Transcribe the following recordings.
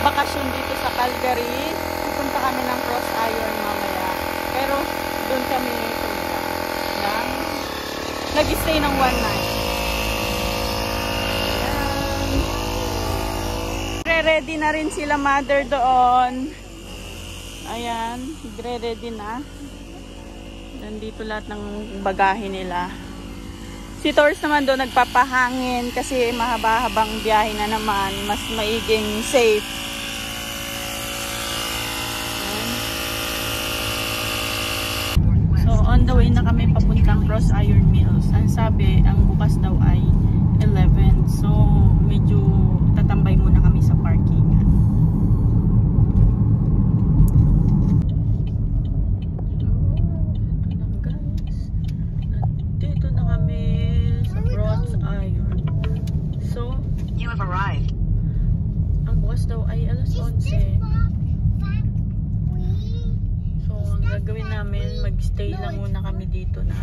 bakasyon dito sa Calgary. Pupunta kami ng Cross Iron mamaya. Pero doon kami nag-stay ng 1 night. Ready na rin sila mother doon. Ayan, ready na. Nandito lahat ng bagahe nila. Si Tors naman doon nagpapahangin kasi mahaba-habang biyahe na naman. Mas maiging safe. So on the way na kami papuntang Cross Iron Mills. Ang sabi, ang bukas daw ay 11. So medyo tatambay muna kami sa parkingan. Dito na kami sa Cross Iron. So, you have arrived. Ang bukas daw ay alas 11. So, ang gagawin namin, mag-stay lang muna kami dito na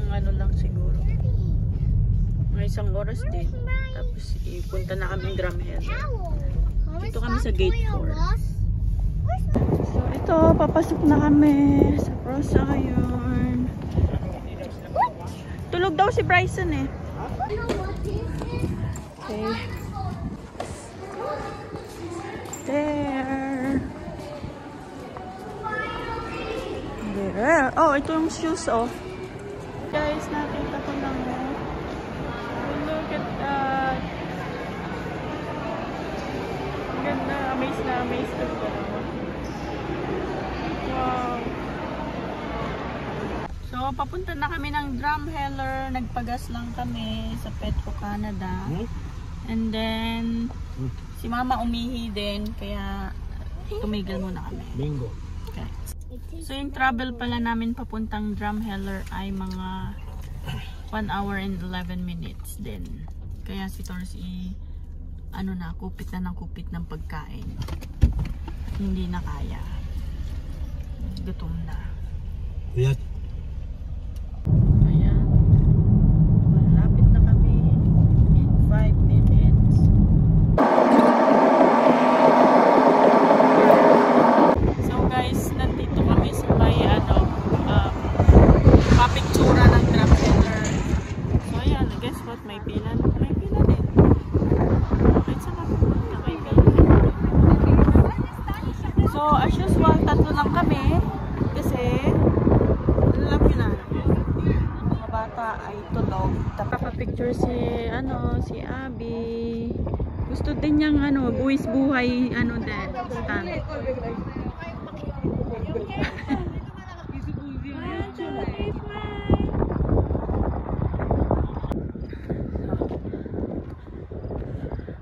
ano lang siguro. Mga 1 oras din. Tapos ipunta na kami ng Drumheller. Dito kami sa gate 4. So ito, papasok na kami sa Cross Iron. Tulog daw si Bryson eh. Okay. There. There. Oh, ito yung shoes oh. Guys, nakita ko lang oh. Look at that. Ang ganda. Amazed na amazed ako. Wow. So, papunta na kami ng Drumheller. Nagpagas lang kami sa Petro Canada. And then, si Mama umihi din. Kaya, tumigil muna kami. Bingo. Okay. So, yung travel pala namin papuntang Drumheller ay mga 1 hour and 11 minutes din. Kaya si Tors kupit na ng kupit ng pagkain. Hindi na kaya. Gutom na. Ayan. Ayan. Malapit na kami. In 5 minutes. So guys, nandito kami sa may papictura ng Drumheller. So ayan, guess what? May pila din. Kahit sa papunta may pila. So as usual, 3 lang kami. Kasi alam nyo na, mga bata ay tulog. Papapicture si Abby. Gusto din niyang buwis buhay din, stand.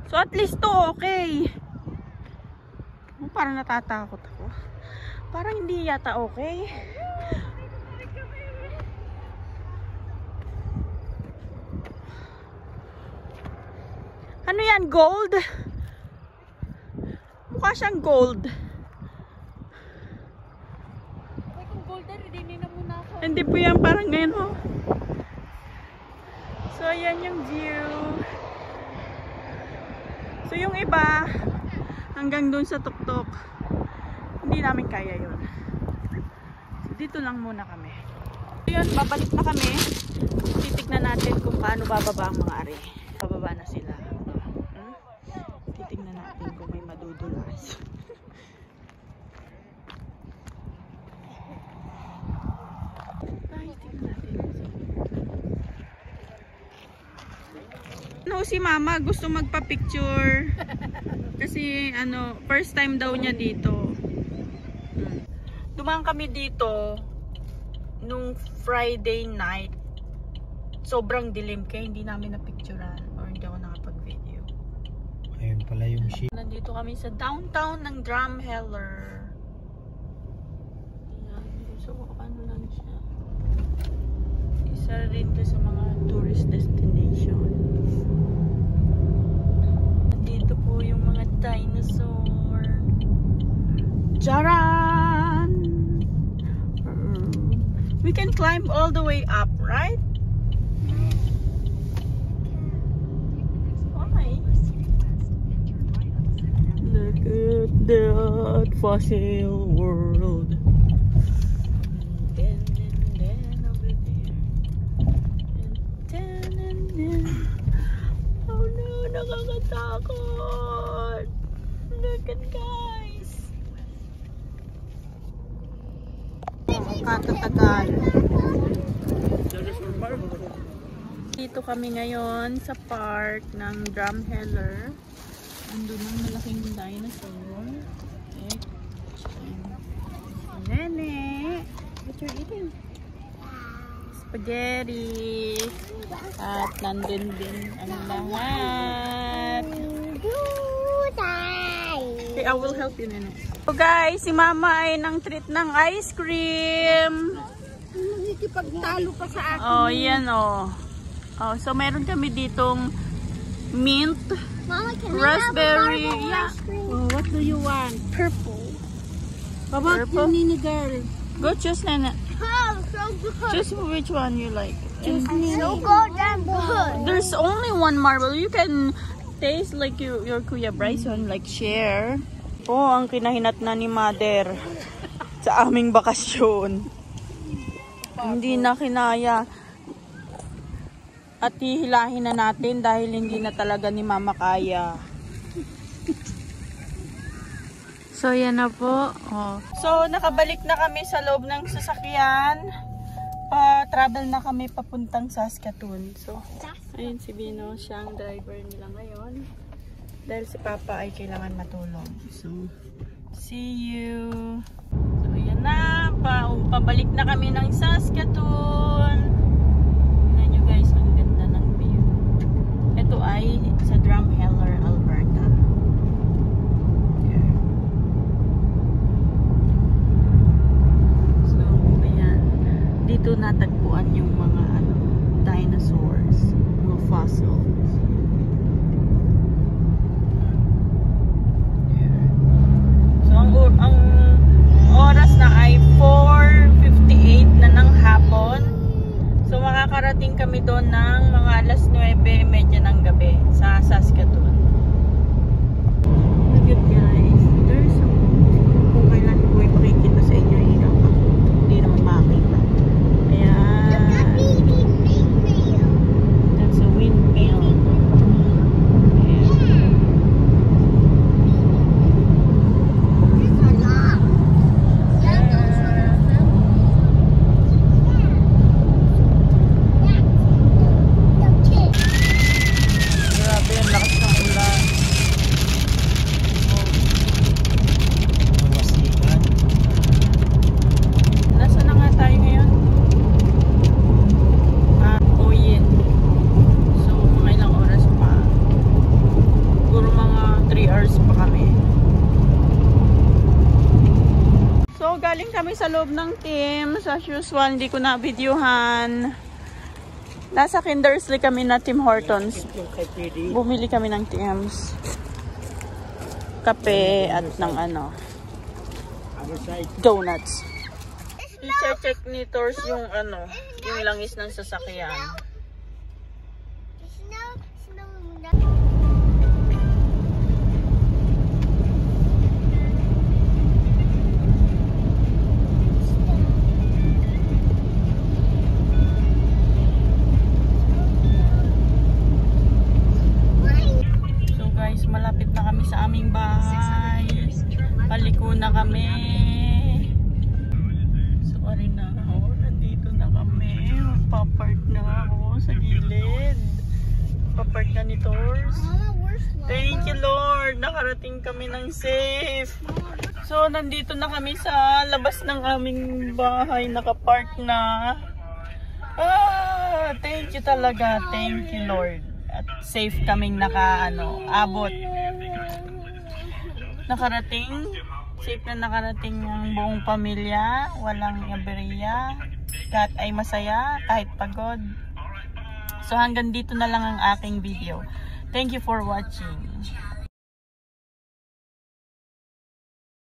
So at least to okay. Parang natatakot ako. Parang hindi yata okay. Ano yan? Gold? Mukha siyang gold. Kung golden, hindi na muna ako. Hindi po yan. Parang ngayon oh. So ayan yung view. So yung iba hanggang dun sa tuktok. Hindi namin kaya yun. So, dito lang muna kami. Yun, babalik na kami. Titignan natin kung paano bababa ang mga ari. Bababa na sila. Titignan natin kung may madudulas. Tignan natin. Si Mama gusto magpa-picture. Kasi first time daw niya dito. Dumaan kami dito nung Friday night. Sobrang dilim kaya hindi namin na-picturean or hindi ako nakapag-video. Ayun pala yung ship. Nandito kami sa downtown ng Drumheller. So ano lang siya. Isa rin to sa mga tourist destination. Nandito po yung mga dinosaur. Charan! We can climb all the way up, right? Why? God, fossil world. And then over there. And then. Oh no, nakakatakot. Look at guys. Katatagal. Dito kami ngayon sa park ng Drumheller. Andun ang malaking dinosaur. Okay. Nene, what you eating? Spaghetti. At nandun din ang lahat. Okay, I will help you, Nene. So guys, si Mama ay nang treat ng ice cream. Nakikipagtalo pa sa akin. Oh, yan oh. Oh, so meron kami ditong mint, Mama, can raspberry. I have a marble Yeah. ice cream? Oh, what do you want? Purple. How about Purple? you, Nini girl? Go choose, Nene. Oh, so good. Choose which one you like. So goddamn good. There's only one marble. You can taste like your Kuya Bryson, like share. Oh, ang kinahinat na ni Mother sa aming bakasyon. Hindi na kinaya. At hihilahin na natin dahil hindi na talaga ni Mama kaya. So, yan na po. Oh. So, nakabalik na kami sa loob ng sasakyan. Pa-travel na kami papuntang Saskatoon. So, ayun si Bino, siya ang driver nila ngayon. Dahil si Papa ay kailangan matulog. So, see you! So, yan na. Pabalik na kami ng Saskatoon. Tingnan nyo guys, ang ganda ng view. Ito ay sa Drumheller, Alberta. There. So, ayan. Dito natagpuan yung mga dinosaurs, mga fossils. Ang oras na ay 4:58 na ng hapon. So makakarating kami doon ng mga alas 9:30 ng gabi sa Saskatoon. Look at guys, there's some, kung kailan ko ipakikita sa inyo yung hindi naman makita. Ayan. That's a windmill. Galing kami sa loob ng team. As usual, hindi ko na videohan. Nasa Kindersley kami na Tim Hortons. Bumili kami ng Tims. Kape at ng donuts. I-check ni Tors yung yung langis ng sasakyan. Malapit na kami sa aming bahay. Paliko na kami. Sorry na ako. Nandito na kami. Papark na ako sa gilid. Papark na ni Tors. Thank you Lord. Nakarating kami ng safe. So nandito na kami sa labas ng aming bahay. Nakapark na. Thank you talaga. Thank you Lord. At safe kaming abot. Nakarating. Safe na nakarating ang buong pamilya. Walang aberya. Lahat ay masaya. Kahit pagod. So hanggang dito na lang ang aking video. Thank you for watching.